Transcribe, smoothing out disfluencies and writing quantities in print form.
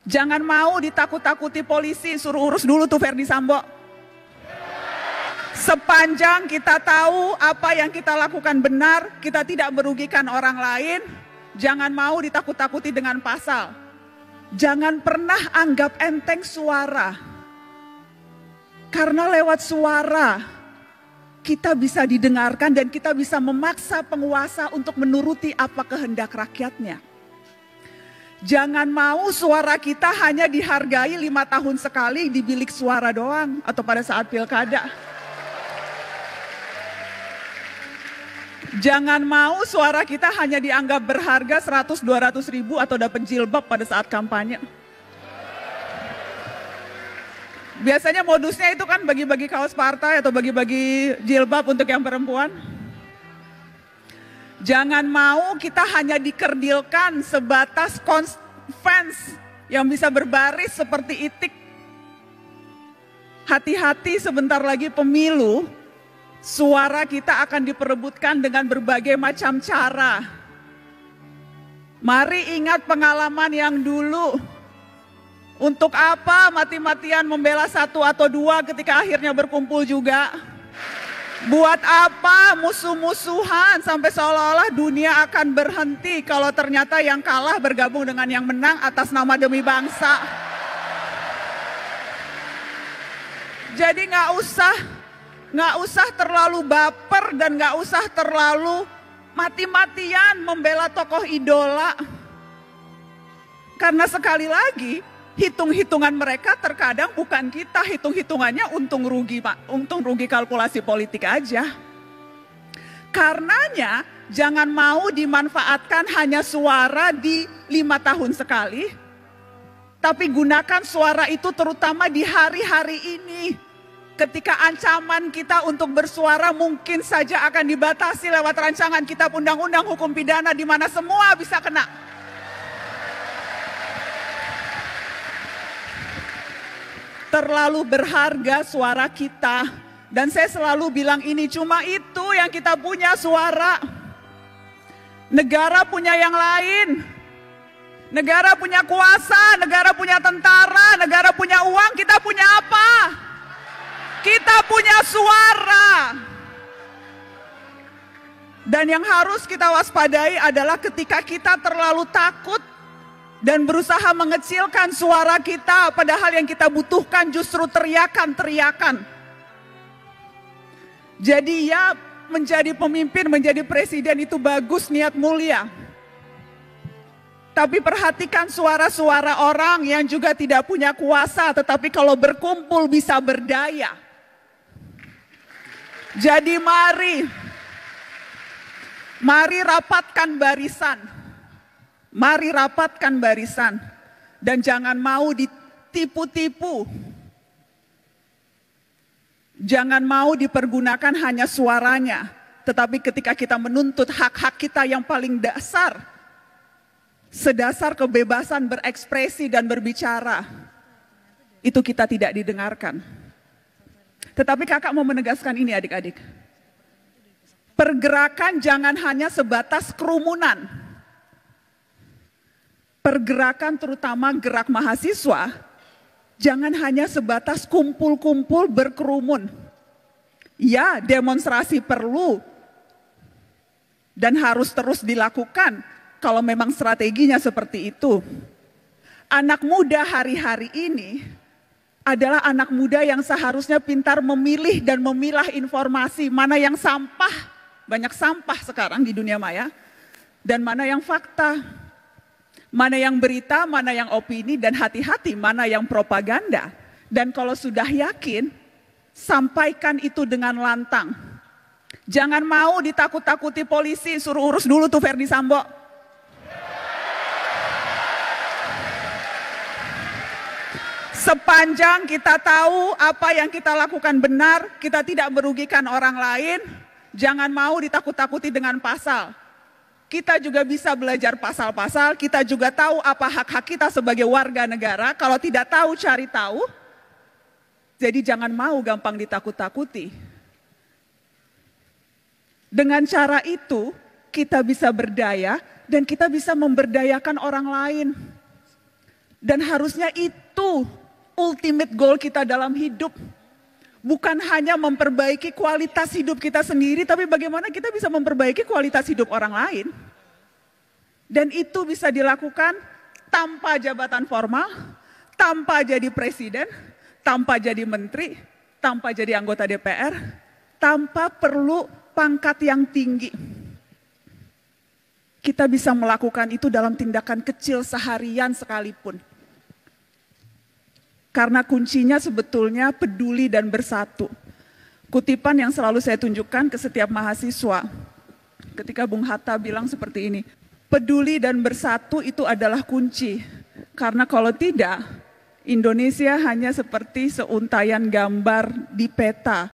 Jangan mau ditakut-takuti polisi, suruh urus dulu tuh Verdi Sambo. Sepanjang kita tahu apa yang kita lakukan benar, kita tidak merugikan orang lain, jangan mau ditakut-takuti dengan pasal. Jangan pernah anggap enteng suara. Karena lewat suara, kita bisa didengarkan dan kita bisa memaksa penguasa untuk menuruti apa kehendak rakyatnya. Jangan mau suara kita hanya dihargai 5 tahun sekali di bilik suara doang atau pada saat pilkada. Jangan mau suara kita hanya dianggap berharga 100-200 ribu atau dapat jilbab pada saat kampanye. Biasanya modusnya itu kan bagi-bagi kaos partai atau bagi-bagi jilbab untuk yang perempuan. Jangan mau kita hanya dikerdilkan sebatas fans yang bisa berbaris seperti itik. Hati-hati, sebentar lagi pemilu, suara kita akan diperebutkan dengan berbagai macam cara. Mari ingat pengalaman yang dulu. Untuk apa mati-matian membela 1 atau 2 ketika akhirnya berkumpul juga? Buat apa musuh-musuhan sampai seolah-olah dunia akan berhenti kalau ternyata yang kalah bergabung dengan yang menang atas nama demi bangsa. Jadi nggak usah terlalu baper dan nggak usah terlalu mati-matian membela tokoh idola. Karena sekali lagi, hitung-hitungan mereka terkadang bukan kita, hitung-hitungannya untung rugi kalkulasi politik aja. Karenanya jangan mau dimanfaatkan hanya suara di 5 tahun sekali, tapi gunakan suara itu terutama di hari-hari ini. Ketika ancaman kita untuk bersuara mungkin saja akan dibatasi lewat rancangan kitab undang-undang hukum pidana di mana semua bisa kena. Terlalu berharga suara kita. Dan saya selalu bilang ini, cuma itu yang kita punya, suara. Negara punya yang lain. Negara punya kuasa, negara punya tentara, negara punya uang, kita punya apa? Kita punya suara. Dan yang harus kita waspadai adalah ketika kita terlalu takut dan berusaha mengecilkan suara kita, padahal yang kita butuhkan justru teriakan-teriakan. Jadi ya, menjadi pemimpin, menjadi presiden itu bagus, niat mulia. Tapi perhatikan suara-suara orang yang juga tidak punya kuasa, tetapi kalau berkumpul bisa berdaya. Jadi mari rapatkan barisan. Mari rapatkan barisan dan jangan mau ditipu-tipu. Jangan mau dipergunakan hanya suaranya, tetapi ketika kita menuntut hak-hak kita yang paling dasar, sedasar kebebasan berekspresi dan berbicara, itu kita tidak didengarkan. Tetapi kakak mau menegaskan ini adik-adik. Pergerakan jangan hanya sebatas kerumunan. Pergerakan terutama gerak mahasiswa, jangan hanya sebatas kumpul-kumpul berkerumun. Ya, demonstrasi perlu dan harus terus dilakukan kalau memang strateginya seperti itu. Anak muda hari-hari ini adalah anak muda yang seharusnya pintar memilih dan memilah informasi, mana yang sampah, banyak sampah sekarang di dunia maya, dan mana yang fakta. Mana yang berita, mana yang opini, dan hati-hati mana yang propaganda. Dan kalau sudah yakin, sampaikan itu dengan lantang. Jangan mau ditakut-takuti polisi, suruh urus dulu tuh Verdi Sambo. Sepanjang kita tahu apa yang kita lakukan benar, kita tidak merugikan orang lain, jangan mau ditakut-takuti dengan pasal. Kita juga bisa belajar pasal-pasal, kita juga tahu apa hak-hak kita sebagai warga negara. Kalau tidak tahu, cari tahu. Jadi jangan mau gampang ditakut-takuti. Dengan cara itu, kita bisa berdaya dan kita bisa memberdayakan orang lain. Dan harusnya itu ultimate goal kita dalam hidup. Bukan hanya memperbaiki kualitas hidup kita sendiri, tapi bagaimana kita bisa memperbaiki kualitas hidup orang lain. Dan itu bisa dilakukan tanpa jabatan formal, tanpa jadi presiden, tanpa jadi menteri, tanpa jadi anggota DPR, tanpa perlu pangkat yang tinggi. Kita bisa melakukan itu dalam tindakan kecil seharian sekalipun. Karena kuncinya sebetulnya peduli dan bersatu. Kutipan yang selalu saya tunjukkan ke setiap mahasiswa ketika Bung Hatta bilang seperti ini, peduli dan bersatu itu adalah kunci. Karena kalau tidak, Indonesia hanya seperti seuntaian gambar di peta